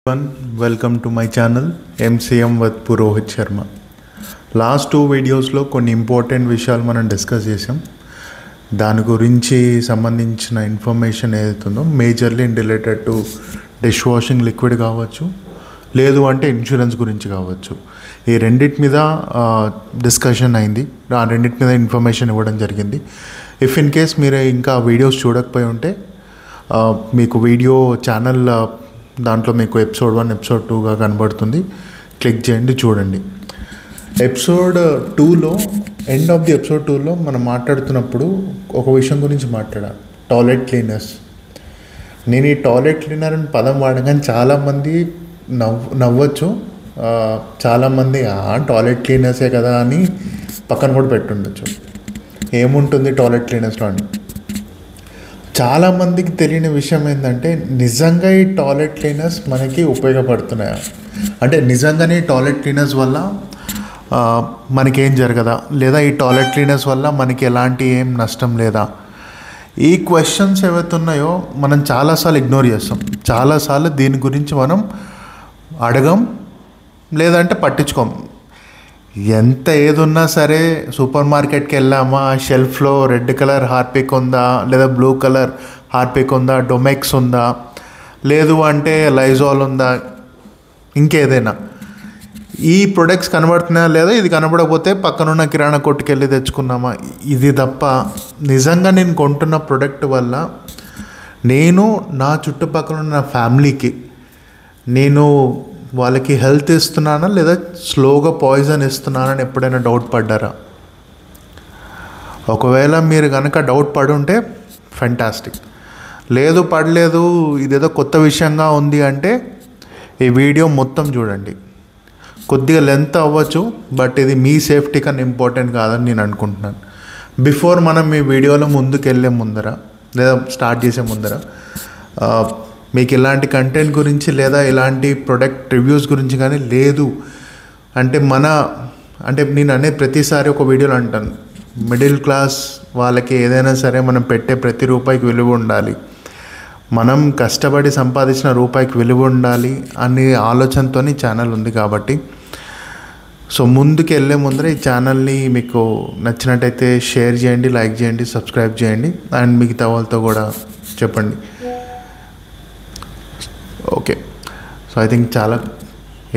Welcome to my channel MCM with Purohit Sharma. Last 2 వీడియోస్లో కొన్ని important విషయాలు మనం డిస్కస్ చేసాం. దాని గురించి సంబంధించిన ఇన్ఫర్మేషన్ ఏదైతుందో majorly related to dish washing liquid కావచ్చు, లేదు అంటే ఇన్సూరెన్స్ గురించి కావచ్చు. ఈ రెండింటి మీద డిస్కషన్ అయింది. ఆ రెండింటి మీద ఇన్ఫర్మేషన్ ఇవ్వడం జరిగింది. ఇఫ్ ఇన్ కేస్ మీరు ఇంకా వీడియోస్ చూడకపోయి ఉంటే మీకు వీడియో ఛానల్ దాంట్లో మీకు ఎపిసోడ్ 1 ఎపిసోడ్ 2గా కనబడుతుంది. క్లిక్ చేయండి, చూడండి. ఎపిసోడ్ 2లో ఎండ్ ఆఫ్ ది ఎపిసోడ్ 2లో మనం మాట్లాడుతున్నప్పుడు ఒక విషయం గురించి మాట్లాడాలి, టాయిలెట్ క్లీనర్స్. నేను ఈ టాయిలెట్ క్లీనర్ అని పదం వాడగానే చాలామంది నవ్వచ్చు. చాలామంది టాయిలెట్ క్లీనర్సే కదా అని పక్కన కూడా పెట్టుండొచ్చు. ఏముంటుంది టాయిలెట్ క్లీనర్స్లో అని. చాలామందికి తెలియని విషయం ఏంటంటే నిజంగా ఈ టాయిలెట్ క్లీనర్స్ మనకి ఉపయోగపడుతున్నాయా, అంటే నిజంగానే ఈ టాయిలెట్ క్లీనర్స్ వల్ల మనకేం జరగదా, లేదా ఈ టాయిలెట్ క్లీనర్స్ వల్ల మనకి ఎలాంటి ఏం నష్టం లేదా. ఈ క్వశ్చన్స్ ఏవైతే ఉన్నాయో మనం చాలాసార్లు ఇగ్నోర్ చేస్తాం. చాలాసార్లు దీని గురించి మనం అడగం, లేదంటే పట్టించుకోం. ఎంత ఏదున్నా సరే సూపర్ మార్కెట్కి వెళ్ళామా, షెల్ఫ్లో రెడ్ కలర్ హార్పిక్ ఉందా, లేదా బ్లూ కలర్ హార్పిక్ ఉందా, డొమెక్స్ ఉందా, లేదు అంటే లైజాల్ ఉందా, ఇంకేదైనా ఈ ప్రొడక్ట్స్ కనబడుతున్నాయా లేదా, ఇది కనబడకపోతే పక్కనున్న కిరాణా కొట్టుకు వెళ్ళి తెచ్చుకున్నామా, ఇది తప్ప నిజంగా నేను కొంటున్న ప్రోడక్ట్ వల్ల నేను నా చుట్టుపక్కల ఉన్న ఫ్యామిలీకి నేను వాళ్ళకి హెల్త్ ఇస్తున్నానా, లేదా స్లోగా పాయిజన్ ఇస్తున్నానని ఎప్పుడైనా డౌట్ పడ్డారా? ఒకవేళ మీరు కనుక డౌట్ పడి ఉంటే ఫెంటాస్టిక్. లేదు పడలేదు, ఇదేదో కొత్త విషయంగా ఉంది అంటే ఈ వీడియో మొత్తం చూడండి. కొద్దిగా లెంత్ అవ్వచ్చు, బట్ ఇది మీ సేఫ్టీ కన్నా ఇంపార్టెంట్ కాదని నేను అనుకుంటున్నాను. బిఫోర్ మనం ఈ వీడియోలో ముందుకు వెళ్ళే ముందర, లేదా స్టార్ట్ చేసే ముందర మీకు ఇలాంటి కంటెంట్ గురించి లేదా ఇలాంటి ప్రొడక్ట్ రివ్యూస్ గురించి కానీ లేదు అంటే అంటే నేను అనే ప్రతిసారి ఒక వీడియోలో అంటాను, మిడిల్ క్లాస్ వాళ్ళకి ఏదైనా సరే మనం పెట్టే ప్రతి రూపాయికి విలువ ఉండాలి, మనం కష్టపడి సంపాదించిన రూపాయికి విలువ ఉండాలి అనే ఆలోచనతో ఛానల్ ఉంది. కాబట్టి సో ముందుకు వెళ్ళే ముందర ఈ ఛానల్ని మీకు నచ్చినట్టయితే షేర్ చేయండి, లైక్ చేయండి, సబ్స్క్రైబ్ చేయండి, అండ్ మిగతా వాళ్ళతో కూడా చెప్పండి. ఓకే, సో ఐ థింక్ చాలా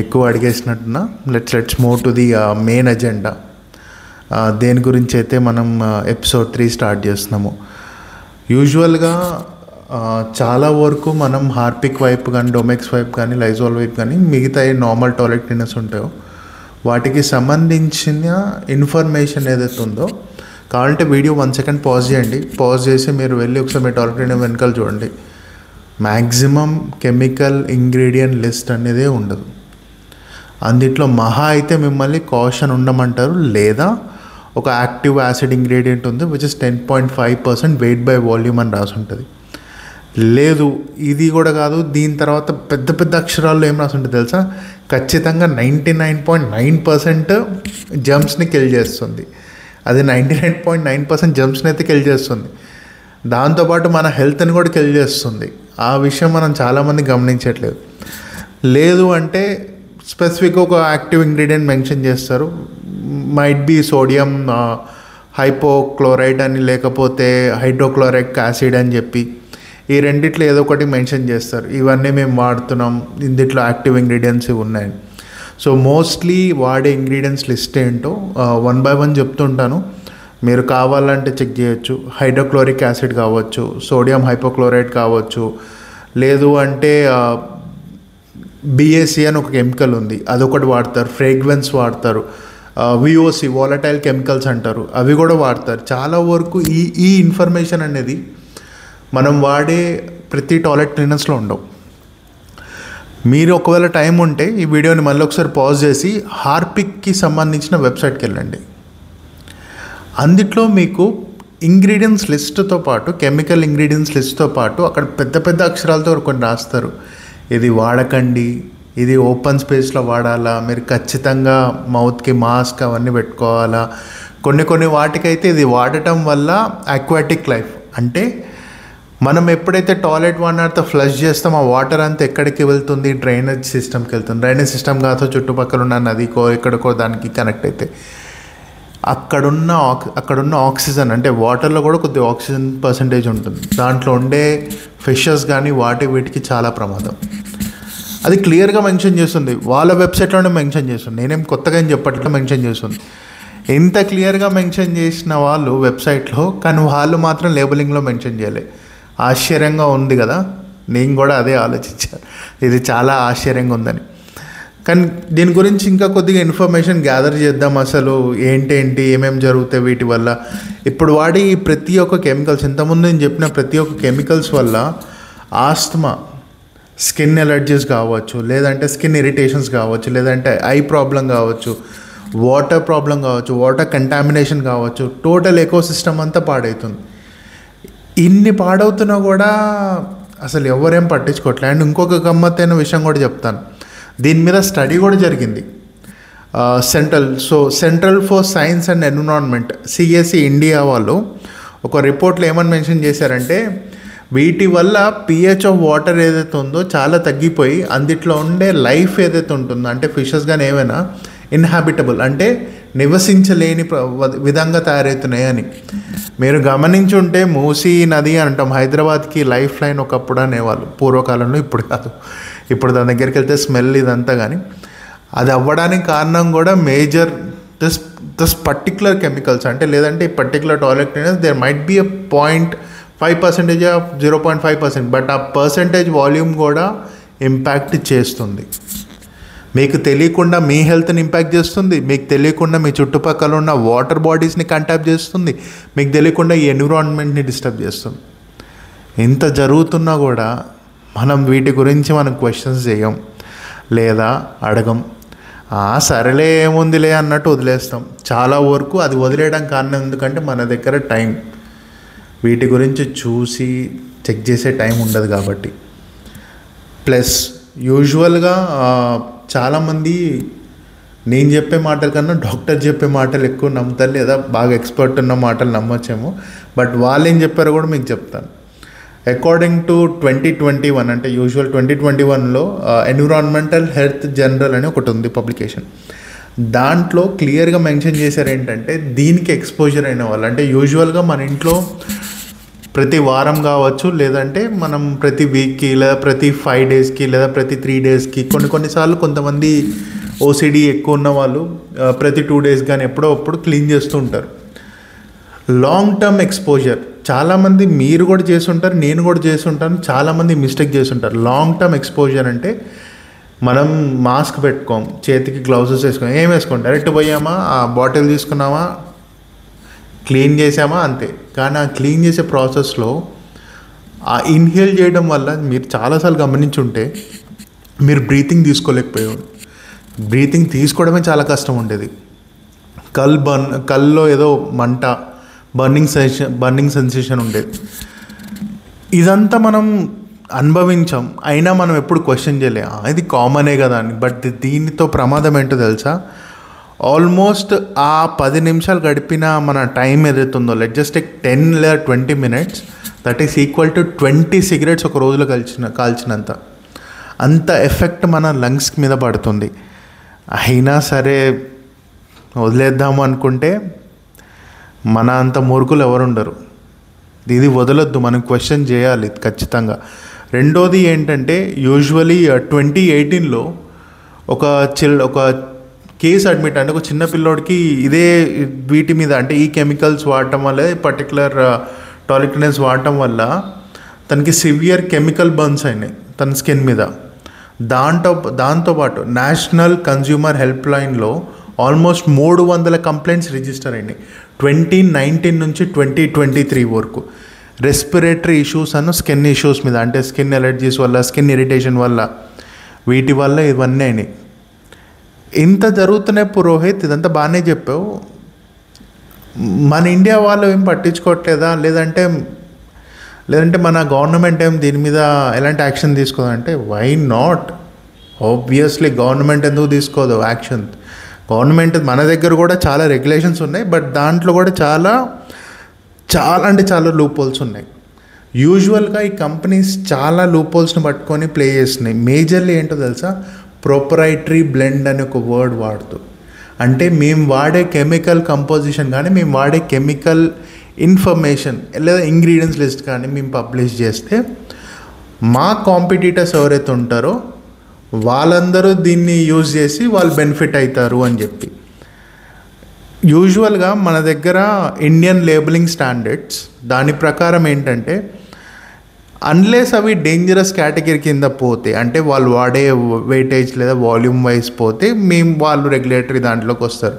ఎక్కువ అడిగేసినట్టున్నా. Let's move to the main agenda. దేని గురించి అయితే మనం ఎపిసోడ్ 3 స్టార్ట్ చేస్తున్నాము. యూజువల్గా చాలా వరకు మనం హార్పిక్ వైపు కానీ, డొమెక్స్ వైపు కానీ, లైజాల్ వైపు కానీ, మిగతా నార్మల్ టాయిలెట్ క్లీనర్స్ ఉంటాయో వాటికి సంబంధించిన ఇన్ఫర్మేషన్ ఏదైతే ఉందో, కావాలంటే వీడియో 1 సెకండ్ పాజ్ చేయండి. పాజ్ చేసి మీరు వెళ్ళి ఒకసారి మీ టాయిలెట్ క్లీనర్ వెనకాల చూడండి. మ్యాక్సిమం కెమికల్ ఇంగ్రీడియంట్ లిస్ట్ అనేదే ఉండదు. అందుట్లో మహా అయితే మిమ్మల్ని కాషన్ ఉండమంటారు, లేదా ఒక యాక్టివ్ యాసిడ్ ఇంగ్రీడియంట్ ఉంది which is 10.5% weight by volume అని రాసి ఉంటుంది. లేదు ఇది కూడా కాదు, దీని తర్వాత పెద్ద పెద్ద అక్షరాల్లో ఏం రాసి ఉంటుంది తెలుసా, ఖచ్చితంగా 99.9% జమ్స్ని కిల్ చేస్తుంది. అది 99.9% జమ్స్ని అయితే కిల్ చేస్తుంది, దాంతోపాటు మన హెల్త్ని కూడా కిల్ చేస్తుంది. ఆ విషయం మనం చాలామంది గమనించట్లేదు. లేదు అంటే స్పెసిఫిక్గా ఒక యాక్టివ్ ఇంగ్రీడియంట్ మెన్షన్ చేస్తారు, మైట్ బీ సోడియం హైపోక్లోరైడ్ అని, లేకపోతే హైడ్రోక్లోరిక్ యాసిడ్ అని చెప్పి ఈ రెండిట్లో ఏదో ఒకటి మెన్షన్ చేస్తారు. ఇవన్నీ మేము వాడుతున్నాం, ఇందులో యాక్టివ్ ఇంగ్రీడియంట్స్ ఉన్నాయి. సో మోస్ట్లీ వాడే ఇంగ్రీడియంట్స్ లిస్ట్ ఏంటో 1 by 1 చెప్తుంటాను, మీరు కావాలంటే చెక్ చేయొచ్చు. హైడ్రోక్లోరిక్ యాసిడ్ కావచ్చు, సోడియం హైపోక్లోరైడ్ కావచ్చు, లేదు అంటే బిఏసి అని ఒక కెమికల్ ఉంది, అదొకటి వాడతారు. ఫ్రేగ్రెన్స్ వాడతారు. విఓసి వాలటైల్ కెమికల్స్ అంటారు, అవి కూడా వాడతారు. చాలా వరకు ఈ ఇన్ఫర్మేషన్ అనేది మనం వాడే ప్రతి టాయిలెట్ క్లీనర్స్లో ఉండవు. మీరు ఒకవేళ టైం ఉంటే ఈ వీడియోని మళ్ళీ ఒకసారి పాజ్ చేసి హార్పిక్కి సంబంధించిన వెబ్సైట్కి వెళ్ళండి. అందుట్లో మీకు ఇంగ్రీడియంట్స్ లిస్ట్తో పాటు, కెమికల్ ఇంగ్రీడియంట్స్ లిస్ట్తో పాటు అక్కడ పెద్ద పెద్ద అక్షరాలతో కొన్ని రాస్తారు. ఇది వాడకండి, ఇది ఓపెన్ స్పేస్లో వాడాలా, మీరు ఖచ్చితంగా మౌత్కి మాస్క్ అవన్నీ పెట్టుకోవాలా. కొన్ని వాటికైతే ఇది వాడటం వల్ల అక్వాటిక్ లైఫ్ అంటే మనం ఎప్పుడైతే టాయిలెట్ వాటర్తో ఫ్లష్ చేస్తాం ఆ వాటర్ అంతా ఎక్కడికి వెళ్తుంది, డ్రైనేజ్ సిస్టమ్కి వెళ్తుంది. డ్రైనేజ్ సిస్టమ్ కాదు చుట్టుపక్కల ఉన్న నదికో ఎక్కడికో దానికి కనెక్ట్ అయితే అక్కడున్న ఆక్సిజన్ అంటే వాటర్లో కూడా కొద్దిగా ఆక్సిజన్ పర్సంటేజ్ ఉంటుంది. దాంట్లో ఉండే ఫిషెస్ కానీ వీటికి చాలా ప్రమాదం. అది క్లియర్గా మెన్షన్ చేస్తుంది, వాళ్ళ వెబ్సైట్లోనే మెన్షన్ చేస్తుంది. నేనేం కొత్తగా ఏం చెప్పట్లే, మెన్షన్ చేస్తుంది. ఎంత క్లియర్గా మెన్షన్ చేసిన వాళ్ళు వెబ్సైట్లో, కానీ వాళ్ళు మాత్రం లేబులింగ్లో మెన్షన్ చేయలే. ఆశ్చర్యంగా ఉంది కదా, నేను కూడా అదే ఆలోచించాను, ఇది చాలా ఆశ్చర్యంగా ఉందని. కానీ దీని గురించి ఇంకా కొద్దిగా ఇన్ఫర్మేషన్ గ్యాదర్ చేద్దాం. అసలు ఏంటి ఏమేమి జరుగుతాయి వీటి వల్ల. ఇప్పుడు వాడి ప్రతి ఒక్క కెమికల్స్, ఇంతకుముందు నేను చెప్పిన ప్రతి ఒక్క కెమికల్స్ వల్ల ఆస్తమా, స్కిన్ ఎలర్జీస్ కావచ్చు, లేదంటే స్కిన్ ఇరిటేషన్స్ కావచ్చు, లేదంటే ఐ ప్రాబ్లం కావచ్చు, వాటర్ ప్రాబ్లం కావచ్చు, వాటర్ కంటామినేషన్ కావచ్చు, టోటల్ ఎకోసిస్టమ్ అంతా పాడవుతుంది. ఇన్ని పాడవుతున్నా కూడా అసలు ఎవరేం పట్టించుకోవట్లే. అండ్ ఇంకొక గమ్మత్తైన విషయం కూడా చెప్తాను, దీని మీద స్టడీ కూడా జరిగింది. Central for science and environment CSE India వాళ్ళు ఒక రిపోర్ట్లో ఏమని మెన్షన్ చేశారంటే, వీటి వల్ల pH ఆఫ్ వాటర్ ఏదైతే ఉందో చాలా తగ్గిపోయి అందుట్లో ఉండే లైఫ్ ఏదైతే ఉంటుందో, అంటే ఫిషెస్ కానీ ఏమైనా ఇన్హాబిటబుల్ అంటే నివసించలేని విధంగా తయారవుతున్నాయి అని. మీరు గమనించుంటే మూసీ నది అంటాం, హైదరాబాద్కి లైఫ్ లైన్ ఒకప్పుడు అనేవాళ్ళు పూర్వకాలంలో, ఇప్పుడు కాదు. ఇప్పుడు దాని దగ్గరికి వెళ్తే స్మెల్ ఇదంతా. కానీ అది అవ్వడానికి కారణం కూడా మేజర్ దిస్ పర్టిక్యులర్ కెమికల్స్. అంటే లేదంటే ఈ particular toilet cleaners there might be 0.5% of 0.5%, but ఆ పర్సంటేజ్ వాల్యూమ్ కూడా ఇంపాక్ట్ చేస్తుంది. మీకు తెలియకుండా మీ హెల్త్ని ఇంపాక్ట్ చేస్తుంది, మీకు తెలియకుండా మీ చుట్టుపక్కల ఉన్న వాటర్ బాడీస్ని కంటాక్ట్ చేస్తుంది, మీకు తెలియకుండా ఈ ఎన్విరాన్మెంట్ని డిస్టర్బ్ చేస్తుంది. ఇంత జరుగుతున్నా కూడా మనం వీటి గురించి మనం క్వశ్చన్స్ చేయం లేదా అడగం. సరేలే ఏముందిలే అన్నట్టు వదిలేస్తాం. చాలా వరకు అది వదిలేయడం కారణం ఎందుకంటే మన దగ్గర టైం, వీటి గురించి చూసి చెక్ చేసే టైం ఉండదు కాబట్టి. ప్లస్ యూజువల్గా చాలామంది నేను చెప్పే మాటల కన్నా డాక్టర్ చెప్పే మాటలు ఎక్కువ నమ్ముతారు, లేదా బాగా ఎక్స్పర్ట్ ఉన్న మాటలు నమ్మొచ్చేమో. బట్ వాళ్ళు ఏం చెప్పారో కూడా మీకు చెప్తాను. అకార్డింగ్ టు 2021, అంటే యూజువల్ 2021లో ఎన్విరాన్మెంటల్ హెల్త్ జనరల్ అని ఒకటి ఉంది పబ్లికేషన్. దాంట్లో క్లియర్గా మెన్షన్ చేశారు ఏంటంటే, దీనికి ఎక్స్పోజర్ అయిన వాళ్ళు, అంటే యూజువల్గా మన ఇంట్లో ప్రతి వారం కావచ్చు, లేదంటే మనం ప్రతి వీక్కి, లేదా ప్రతి 5 డేస్కి, లేదా ప్రతి 3 డేస్కి, కొన్నిసార్లు కొంతమంది ఓసిడి ఎక్కువ ఉన్న వాళ్ళు ప్రతి 2 డేస్ కానీ ఎప్పుడో అప్పుడు క్లీన్ చేస్తూ ఉంటారు. లాంగ్ టర్మ్ ఎక్స్పోజర్ చాలామంది, మీరు కూడా చేస్తుంటారు, నేను కూడా చేస్తుంటాను, చాలామంది మిస్టేక్ చేస్తుంటారు. లాంగ్ టర్మ్ ఎక్స్పోజర్ అంటే మనం మాస్క్ పెట్టుకోం, చేతికి గ్లౌజెస్ వేసుకోం, ఏం వేసుకోం, డైరెక్ట్ పోయామా, ఆ బాటిల్ తీసుకున్నామా, క్లీన్ చేసామా అంతే. కానీ ఆ క్లీన్ చేసే ప్రాసెస్లో ఆ ఇన్హేల్ చేయడం వల్ల మీరు చాలాసార్లు గమనించుంటే మీరు బ్రీతింగ్ తీసుకోలేకపోయారు. బ్రీతింగ్ తీసుకోవడమే చాలా కష్టం ఉండేది. కల్లో ఏదో మంట, బర్నింగ్ సెన్సేషన్ ఉండేది. ఇదంతా మనం అనుభవించాం, అయినా మనం ఎప్పుడు క్వశ్చన్ చేయలే, ఇది కామనే కదా అని. బట్ దీనితో ప్రమాదం ఏంటో తెలుసా? ఆల్మోస్ట్ ఆ 10 నిమిషాలు గడిపిన మన టైం ఏదైతే ఉందో, లెట్ జస్ట్ టేక్ 10 లేదా 20 minutes, that is equal to 20 cigarettes ఒక రోజులో కాల్చినంత అంత ఎఫెక్ట్ మన లంగ్స్ మీద పడుతుంది. అయినా సరే వదిలేద్దాము అనుకుంటే మన అంత మూర్ఖులు ఎవరుండరు. ఇది వదలొద్దు, మనం క్వశ్చన్ చేయాలి ఖచ్చితంగా. రెండోది ఏంటంటే, యూజువలీ 2018లో ఒక కేసు అడ్మిట్, అంటే ఒక చిన్న పిల్లోడికి ఇదే వీటి మీద, అంటే ఈ కెమికల్స్ వాడటం వల్ల, పర్టికులర్ టాయిలెట్ క్లీనర్స్ వాడటం వల్ల తనకి సివియర్ కెమికల్ బర్న్స్ అయినాయి తన స్కిన్ మీద. దాంతోపాటు నేషనల్ కన్జ్యూమర్ హెల్ప్ లైన్లో ఆల్మోస్ట్ 300 కంప్లైంట్స్ రిజిస్టర్ అయినాయి 2019 నుంచి 2023 వరకు. రెస్పిరేటరీ ఇష్యూస్ అను స్కిన్ ఇష్యూస్ మీద, అంటే స్కిన్ ఎలర్జీస్ వల్ల, స్కిన్ ఇరిటేషన్ వల్ల, వీటి వల్ల ఇవన్నీ అయినాయి. ఇంత జరుగుతున్నాయి పురోహిత్, ఇదంతా బాగానే చెప్పావు, మన ఇండియా వాళ్ళు ఏం పట్టించుకోవట్లేదా, లేదంటే మన గవర్నమెంట్ ఏం దీని మీద ఎలాంటి యాక్షన్ తీసుకోదంటే, వై నాట్? ఆబ్వియస్లీ గవర్నమెంట్ ఎందుకు తీసుకోదు యాక్షన్? గవర్నమెంట్ మన దగ్గర కూడా చాలా రెగ్యులేషన్స్ ఉన్నాయి, బట్ దాంట్లో కూడా చాలా అంటే చాలా లూప్ హోల్స్ ఉన్నాయి. యూజువల్గా ఈ కంపెనీస్ చాలా లూపోల్స్ని పట్టుకొని ప్లే చేస్తున్నాయి. మేజర్లీ ఏంటో తెలుసా, ప్రొపరైటరీ బ్లెండ్ అనే ఒక వర్డ్ వాడుతూ, అంటే మేము వాడే కెమికల్ కంపోజిషన్ కానీ మేము వాడే కెమికల్ ఇన్ఫర్మేషన్ లేదా ఇంగ్రీడియంట్స్ లిస్ట్ కానీ మేము పబ్లిష్ చేస్తే మా కాంపిటీటర్స్ ఎవరైతే ఉంటారో వాళ్ళందరూ దీన్ని యూజ్ చేసి వాళ్ళు బెనిఫిట్ అవుతారు అని చెప్పి. యూజువల్గా మన దగ్గర ఇండియన్ లేబులింగ్ స్టాండర్డ్స్ దాని ప్రకారం ఏంటంటే, అన్లెస్ అవి డేంజరస్ కేటగిరీ కింద పోతే, అంటే వాళ్ళు వాడే వెయిటేజ్ లేదా వాల్యూమ్ వైజ్ పోతే వాళ్ళు రెగ్యులేటరీ దాంట్లోకి వస్తారు.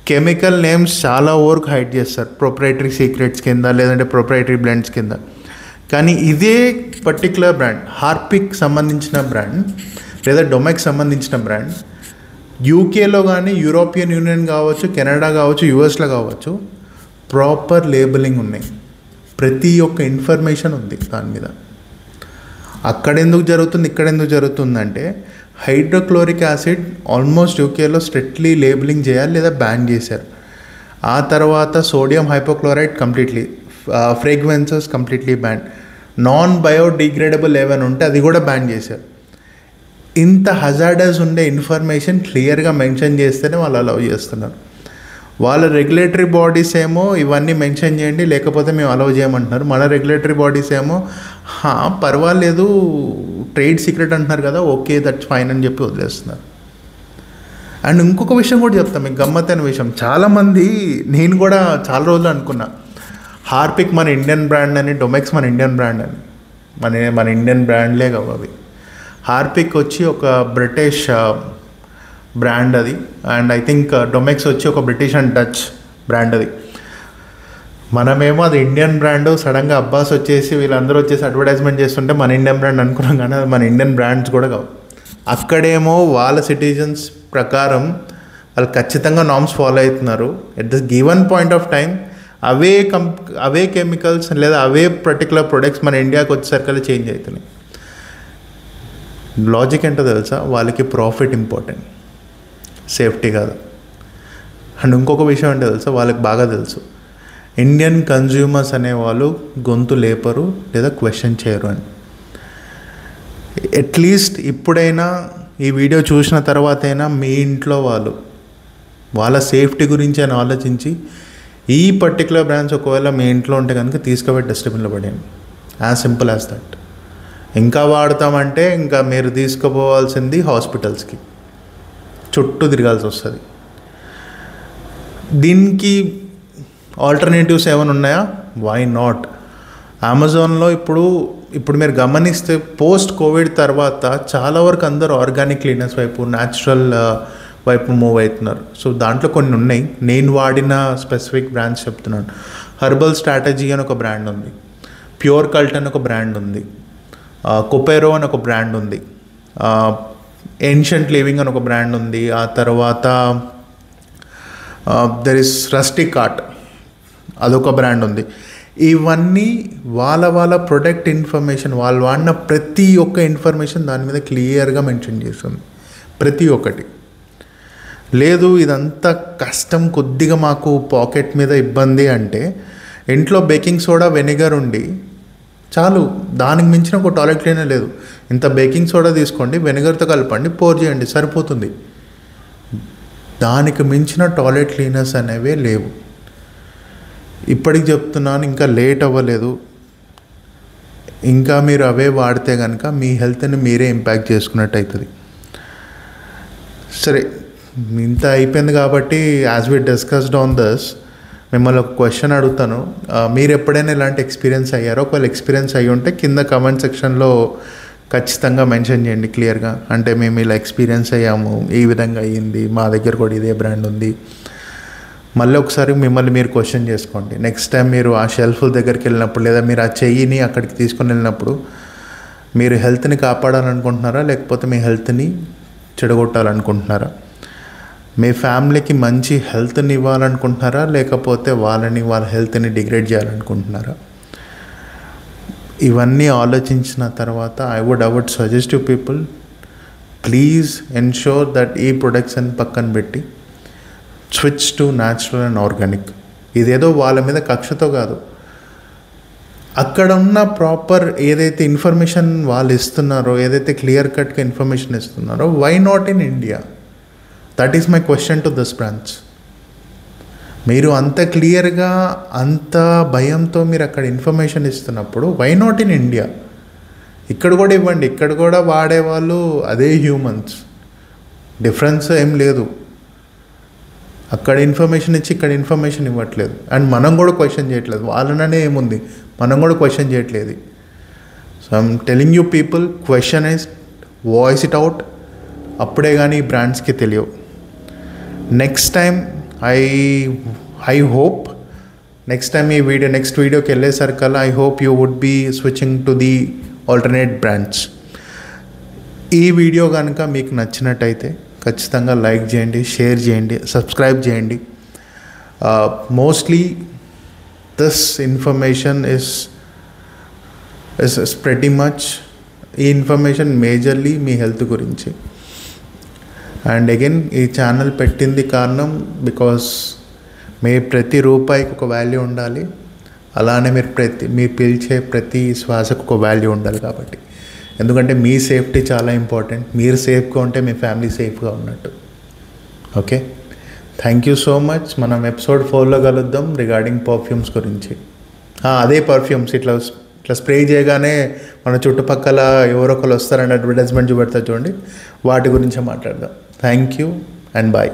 కెమికల్ నేమ్స్ చాలా వరకు హైడ్ చేస్తారు ప్రొప్రైటరీ సీక్రెట్స్ కింద లేదంటే ప్రొప్రైటరీ బ్లెండ్స్ కింద. కానీ ఇదే పర్టికులర్ బ్రాండ్, హార్పిక్ సంబంధించిన బ్రాండ్ లేదా డొమెక్స్ సంబంధించిన బ్రాండ్ యూకేలో కానీ యూరోపియన్ యూనియన్ కావచ్చు, కెనడా కావచ్చు, యూఎస్లో కావచ్చు, ప్రాపర్ లేబులింగ్ ఉన్నాయి. ప్రతి ఒక్క ఇన్ఫర్మేషన్ ఉంది దాని మీద. అక్కడెందుకు జరుగుతుంది ఇక్కడెందుకు జరుగుతుందంటే, హైడ్రోక్లోరిక్ యాసిడ్ ఆల్మోస్ట్ యూకేలో స్ట్రిక్ట్లీ లేబులింగ్ చేయాలి లేదా బ్యాన్ చేశారు. ఆ తర్వాత sodium hypochlorite completely, fragrances completely ban, non biodegradable ఏమైనా ఉంటే అది కూడా బ్యాన్ చేశారు. ఇంత హజార్డస్ ఉండే ఇన్ఫర్మేషన్ క్లియర్గా మెన్షన్ చేస్తేనే వాళ్ళు అలౌ చేస్తున్నారు. వాళ్ళ రెగ్యులేటరీ బాడీస్ ఏమో ఇవన్నీ మెన్షన్ చేయండి లేకపోతే మేము అలౌ చేయమంటున్నారు. మన రెగ్యులేటరీ బాడీస్ ఏమో పర్వాలేదు ట్రేడ్ సీక్రెట్ అంటున్నారు కదా, ఓకే దట్స్ ఫైన్ అని చెప్పి వదిలేస్తున్నారు. అండ్ ఇంకొక విషయం కూడా చెప్తాను మీకు, గమ్మత్తైన విషయం. చాలామంది, నేను కూడా చాలా రోజులు అనుకున్నా హార్పిక్ మన ఇండియన్ బ్రాండ్ అని, డొమెక్స్ మన ఇండియన్ బ్రాండ్ అని. మన ఇండియన్ బ్రాండ్లే కావు అవి. హార్పిక్ వచ్చి ఒక బ్రిటిష్ బ్రాండ్ అది, అండ్ ఐ థింక్ డొమెక్స్ వచ్చి ఒక బ్రిటిష్ అండ్ డచ్ బ్రాండ్ అది. మనమేమో అది ఇండియన్ బ్రాండ్, సడన్గా అబ్బాస్ వచ్చేసి వీళ్ళందరూ వచ్చేసి అడ్వర్టైజ్మెంట్ చేస్తుంటే మన ఇండియన్ బ్రాండ్ అనుకున్నాం, కానీ అది మన ఇండియన్ బ్రాండ్స్ కూడా కావు. అక్కడేమో వాళ్ళ సిటిజన్స్ ప్రకారం వాళ్ళు ఖచ్చితంగా నామ్స్ ఫాలో అవుతున్నారు. At the given point of time away chemicals లేదా అవే పర్టికులర్ ప్రొడక్ట్స్ మన ఇండియాకి వచ్చేసరికి చేంజ్ అవుతున్నాయి. లాజిక్ ఏంటో తెలుసా, వాళ్ళకి ప్రాఫిట్ ఇంపార్టెంట్, సేఫ్టీ కాదు. అండ్ ఇంకొక విషయం ఏంటో తెలుసా, వాళ్ళకి బాగా తెలుసు ఇండియన్ కన్జ్యూమర్స్ అనేవాళ్ళు గొంతు లేపరు లేదా క్వశ్చన్ చేయరు అని. అట్లీస్ట్ ఇప్పుడైనా ఈ వీడియో చూసిన తర్వాతైనా మీ ఇంట్లో వాళ్ళ సేఫ్టీ గురించి అని ఆలోచించి ఈ పర్టికులర్ బ్రాండ్స్ ఒకవేళ మీ ఇంట్లో ఉంటే కనుక తీసుకుపోయి డస్ట్బిన్లో పడేయండి. As simple as that. ఇంకా వాడతామంటే ఇంకా మీరు తీసుకుపోవాల్సింది హాస్పిటల్స్కి, చుట్టూ తిరగాల్సి వస్తుంది. దీనికి ఆల్టర్నేటివ్స్ ఏమైనా ఉన్నాయా? Why not? అమెజాన్లో ఇప్పుడు మీరు గమనిస్తే పోస్ట్ కోవిడ్ తర్వాత చాలా వరకు అందరూ ఆర్గానిక్ క్లీనర్స్ వైపు, న్యాచురల్ వైపు మూవ్ అవుతున్నారు. సో దాంట్లో కొన్ని ఉన్నాయి. నేను వాడిన స్పెసిఫిక్ బ్రాండ్స్ చెప్తున్నాను. హెర్బల్ స్ట్రాటజీ అని ఒక బ్రాండ్ ఉంది, ప్యూర్ కల్ట్ అని ఒక బ్రాండ్ ఉంది, కొపెరో అని ఒక బ్రాండ్ ఉంది, ఏన్షియంట్ లివింగ్ అని ఒక బ్రాండ్ ఉంది, ఆ తర్వాత దెర్ ఇస్ రస్టిక్ ఆర్ట్ అదొక బ్రాండ్ ఉంది. ఇవన్నీ వాళ్ళ ప్రొడక్ట్ ఇన్ఫర్మేషన్, వాళ్ళు వాడిన ప్రతి ఒక్క ఇన్ఫర్మేషన్ దాని మీద క్లియర్గా మెన్షన్ చేస్తుంది. ప్రతి ఒక్కటి. లేదు ఇదంతా కష్టం, కొద్దిగా మాకు పాకెట్ మీద ఇబ్బంది అంటే ఇంట్లో బేకింగ్ సోడా, వెనిగర్ ఉండి చాలు. దానికి మించిన ఒక టాయిలెట్ క్లీనర్ లేదు. ఇంత బేకింగ్ సోడా తీసుకోండి, వెనిగర్తో కలపండి, పోర్ చేయండి, సరిపోతుంది. దానికి మించిన టాయిలెట్ క్లీనర్స్ అనేవే లేవు. ఇప్పటికి చెప్తున్నాను, ఇంకా లేట్ అవ్వలేదు. ఇంకా మీరు అవే వాడితే కనుక మీ హెల్త్ని మీరే ఇంపాక్ట్ చేసుకున్నట్టు అవుతుంది. సరే, ఇంత అయిపోయింది కాబట్టి as we discussed on this, మిమ్మల్ని ఒక క్వశ్చన్ అడుగుతాను. మీరు ఎప్పుడైనా ఇలాంటి ఎక్స్పీరియన్స్ అయ్యారో? ఒకవేళ ఎక్స్పీరియన్స్ అయ్యి ఉంటే కింద కమెంట్ సెక్షన్లో ఖచ్చితంగా మెన్షన్ చేయండి క్లియర్గా. అంటే మేము ఇలా ఎక్స్పీరియన్స్ అయ్యాము, ఈ విధంగా అయ్యింది, మా దగ్గర కూడా ఇదే బ్రాండ్ ఉంది. మళ్ళీ ఒకసారి మిమ్మల్ని మీరు క్వశ్చన్ చేసుకోండి. నెక్స్ట్ టైం మీరు ఆ షెల్ఫ్ దగ్గరికి వెళ్ళినప్పుడు లేదా మీరు ఆ చెయ్యిని అక్కడికి తీసుకొని వెళ్ళినప్పుడు మీరు హెల్త్ని కాపాడాలనుకుంటున్నారా లేకపోతే మీ హెల్త్ని చెడగొట్టాలనుకుంటున్నారా? మీ ఫ్యామిలీకి మంచి హెల్త్ని ఇవ్వాలనుకుంటున్నారా లేకపోతే వాళ్ళ హెల్త్ని డిగ్రేడ్ చేయాలనుకుంటున్నారా? ఇవన్నీ ఆలోచించిన తర్వాత I would suggest to people, please ensure that ఈ ప్రొడక్ట్స్ పక్కన పెట్టి switch to natural and organic. ఇదేదో వాళ్ళ మీద కక్షతో కాదు, అక్కడ ఉన్న ప్రాపర్ ఏదైతే ఇన్ఫర్మేషన్ వాళ్ళు ఇస్తున్నారో, ఏదైతే క్లియర్ కట్గా ఇన్ఫర్మేషన్ ఇస్తున్నారో, why not in India? That is my question to this branch. మీరు అంత క్లియర్గా, అంత భయంతో మీరు అక్కడ ఇన్ఫర్మేషన్ ఇస్తున్నప్పుడు వై నాట్ ఇన్ ఇండియా? ఇక్కడ కూడా ఇవ్వండి. ఇక్కడ కూడా వాడేవాళ్ళు అదే హ్యూమన్స్, డిఫరెన్స్ ఏం లేదు. అక్కడ ఇన్ఫర్మేషన్ ఇచ్చి ఇక్కడ ఇన్ఫర్మేషన్ ఇవ్వట్లేదు. అండ్ మనం కూడా క్వశ్చన్ చేయట్లేదు. వాళ్ళననే ఏముంది, మనం కూడా క్వశ్చన్ చేయట్లేదు. So I'm telling you people, question is, voice it out. అప్పుడే కానీ ఈ బ్రాండ్స్కి తెలియవు. Next time I hope next వీడియోకి వెళ్ళేసరికల్లా I hope you would be switching to the alternate brands. ఈ వీడియో కనుక మీకు నచ్చినట్టయితే ఖచ్చితంగా లైక్ చేయండి, షేర్ చేయండి, సబ్స్క్రైబ్ చేయండి. Mostly this information is pretty much, ఈ ఇన్ఫర్మేషన్ మేజర్లీ మీ హెల్త్ గురించి. అండ్ అగైన్ ఈ ఛానల్ పెట్టింది కారణం బికాస్ మీ ప్రతి రూపాయికి ఒక వాల్యూ ఉండాలి. అలానే మీరు పీల్చే ప్రతి శ్వాసకు ఒక వాల్యూ ఉండాలి. కాబట్టి ఎందుకంటే మీ సేఫ్టీ చాలా ఇంపార్టెంట్. మీరు సేఫ్గా ఉంటే మీ ఫ్యామిలీ సేఫ్గా ఉన్నట్టు. Okay, thank you so much. మనం ఎపిసోడ్ 4లో కలుద్దాం రిగార్డింగ్ పర్ఫ్యూమ్స్ గురించి. అదే పర్ఫ్యూమ్స్ ఇట్లా స్ప్రే చేయగానే మన చుట్టుపక్కల ఎవరో ఒకరు వస్తారని అడ్వర్టైజ్మెంట్ చూపెడతారు చూడండి, వాటి గురించే మాట్లాడదాం. Thank you and bye.